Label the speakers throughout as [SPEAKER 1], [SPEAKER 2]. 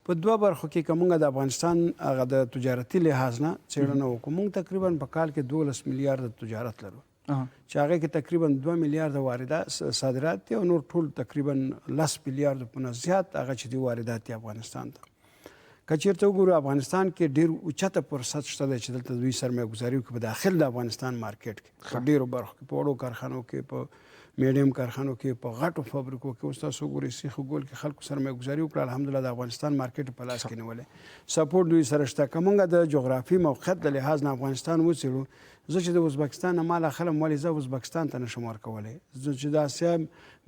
[SPEAKER 1] په دوه برخو کې که موږ د افغانستان هغه د تجارتي لحاظ نه څېړنه وکړو، موږ تقریبا په کال کې 12 میلیارده تجارت لرو چې هغې کې تقریبا 2 میلیارده واردات صادرات دي او نور ټول تقریبا 10 میلیارده په نه زیات هغه چې دي واردات دي افغانستان ته. که چېرته وګورو افغانستان کې ډېر اوچته فرصت شته دی چې دلته دوی سرمایه ګزاري وکړي په داخل د افغانستان مارکیټ کې، په ډېرو برخو کې، په وړو کارخانو کې، په میډیم کارخانو کې، په غټو فابریکو کې. اوس تاسو وګورئ سیخ ګول کې خلکو سرمایه ګزاري وکړه، الحمدلله د افغانستان مارکیټ په لاس کې نیولی، سپورټ دوی سره شته. که موږ د جغرافي موقعیت د لحاظ نه افغانستان وڅېړو، زه چې د ازبکستان نه مال اخلم ولې زه ازبکستان ته نشم ورکولی، زه چې د اسیا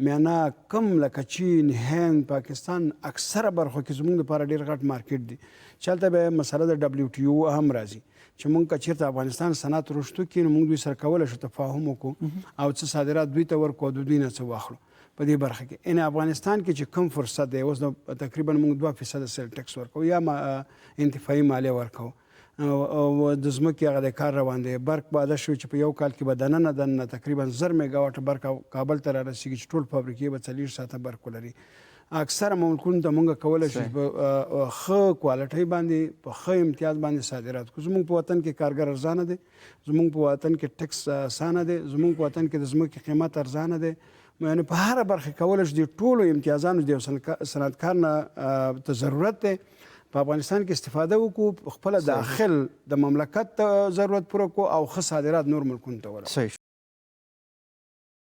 [SPEAKER 1] میانه کم لکه چین، هند، پاکستان اکثره برخو کې زموږ لپاره ډېر غټ مارکیټ دی چې هلته به مسله د WTO هم راځي چې موږ که چېرته افغانستان صنعت رشد وکړي نو موږ دوی سره کولی شو تفاهم وکړو او څه صادرات دوی ته ورکړو او د دوی نه څه واخلو په دې برخه کې. یعنې افغانستان کې چې کم فرصت دی اوس تقریبا موږ 2% سیل ټکس ورکوو یا انتفاعي مالیه ورکوو او د ځمکې هغه د کار روان دی. برق به عادت شوی چې په یو کال کې به دننه تقریبا 1000 میګاواټه برق کابل ته رارسېږي چې ټول فابریکې به 40 ساعته برق ولري. اکثره ملکونو ته موږ کولی شو چې په ښه کوالټۍ باندې په ښه امتیاز باندې صادرات کړو. زموږ په وطن کې کارګر ارزانه دی، زموږ په وطن کې ټکس اسانه دی، زموږ په وطن کې د ځمکې قیمت ارزانه دی. یعنې په هره برخه کولی شو د ټولو امتیازانو د یو صنعتکار نه ته ضرورت دی په افغانستان کې استفاده وکړو، خپله داخل د مملکت ضرورت پوره کړو او ښه صادرات نور ملکونو ته ورسوو.